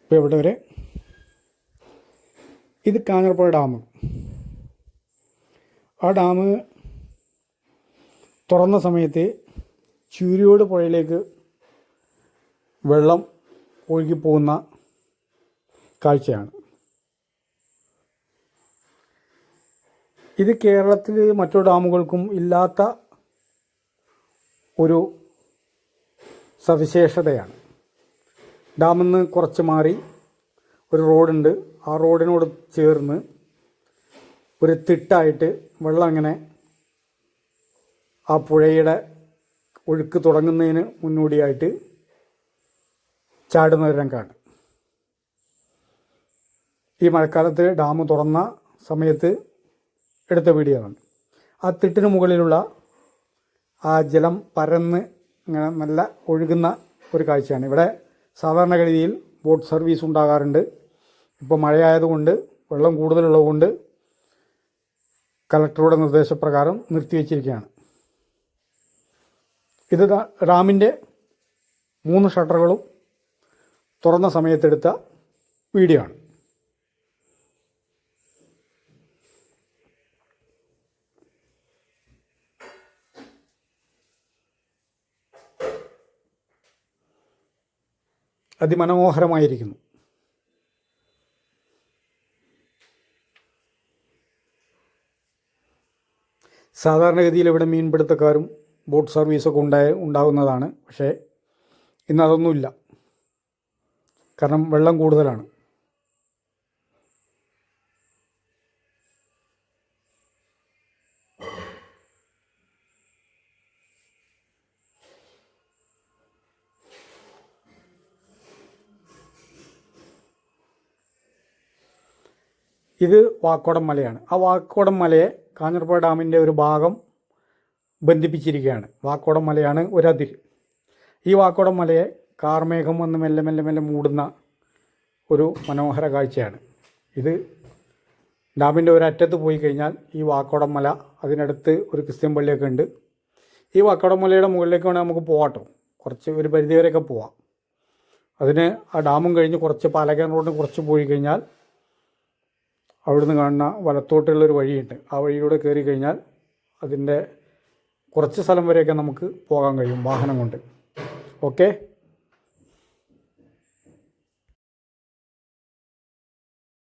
ഇപ്പോൾ ഇവിടെ വരെ ഇത് കാഞ്ഞിരപ്പുഴ ഡാം. ആ ഡാം തുറന്ന സമയത്ത് ചൂരിയോട് പുഴയിലേക്ക് വെള്ളം ഒഴുകിപ്പോകുന്ന കാഴ്ചയാണ്. ഇത് കേരളത്തിൽ മറ്റു ഡാമുകൾക്കും ഇല്ലാത്ത ഒരു സവിശേഷതയാണ്. ഡാമിൽ നിന്ന് കുറച്ച് മാറി ഒരു റോഡുണ്ട്. ആ റോഡിനോട് ചേർന്ന് ഒരു തിട്ടായിട്ട് വെള്ളം ഇങ്ങനെ ആ പുഴയുടെ ഒഴുക്ക് തുടങ്ങുന്നതിന് മുന്നോടിയായിട്ട് ചാടുന്ന ഒരു രംഗമാണ്. ഈ മഴക്കാലത്ത് ഡാം തുറന്ന സമയത്ത് എടുത്ത വീഡിയോ ആണ്. ആ തിട്ടിന് മുകളിലുള്ള ആ ജലം പരന്ന് ഇങ്ങനെ നല്ല ഒഴുകുന്ന ഒരു കാഴ്ചയാണ്. ഇവിടെ സാധാരണഗതിയിൽ ബോട്ട് സർവീസ് ഉണ്ടാകാറുണ്ട്. ഇപ്പോൾ മഴയായതുകൊണ്ട് വെള്ളം കൂടുതലുള്ളതുകൊണ്ട് കലക്ടറുടെ നിർദ്ദേശപ്രകാരം നിർത്തിവെച്ചിരിക്കുകയാണ്. ഇത് ഡാമിൻ്റെ 3 ഷട്ടറുകളും തുറന്ന സമയത്തെടുത്ത വീഡിയോ ആണ്. അതിമനോഹരമായിരിക്കുന്നു. സാധാരണഗതിയിൽ ഇവിടെ മീൻപിടുത്തക്കാരും ബോട്ട് സർവീസൊക്കെ ഉണ്ടാകുന്നതാണ്. പക്ഷേ ഇന്ന് അതൊന്നുമില്ല. കാരണം വെള്ളം കൂടുതലാണ്. ഇത് വാക്കോടം മലയാണ്. ആ വാക്കോടം മലയെ കാഞ്ഞിരപ്പുഴ ഡാമിൻ്റെ ഒരു ഭാഗം ബന്ധിപ്പിച്ചിരിക്കുകയാണ്. വാക്കോടം മലയാണ് ഒരതിര്. ഈ വാക്കോടം മലയെ കാർമേഘം വന്ന് മെല്ലെ മെല്ലെ മെല്ലെ മൂടുന്ന ഒരു മനോഹര കാഴ്ചയാണ്. ഇത് ഡാമിൻ്റെ ഒരറ്റത്ത് പോയി കഴിഞ്ഞാൽ ഈ വാക്കോടം മല, അതിനടുത്ത് ഒരു ക്രിസ്ത്യൻ പള്ളിയൊക്കെ ഉണ്ട്. ഈ വാക്കോടം മലയുടെ മുകളിലേക്ക് വേണമെങ്കിൽ നമുക്ക് പോകാട്ടോ. കുറച്ച് ഒരു പരിധിവരെയൊക്കെ പോവാം. അതിന് ആ ഡാമും കഴിഞ്ഞ് കുറച്ച് പാലക്കയം റോഡിന് കുറച്ച് പോയി കഴിഞ്ഞാൽ അവിടുന്ന് കാണുന്ന വലത്തോട്ടുള്ളൊരു വഴിയുണ്ട്. ആ വഴിയിലൂടെ കയറി കഴിഞ്ഞാൽ അതിൻ്റെ കുറച്ച് സ്ഥലം വരെയൊക്കെ നമുക്ക് പോകാൻ കഴിയും വാഹനം കൊണ്ട്. ഓക്കെ.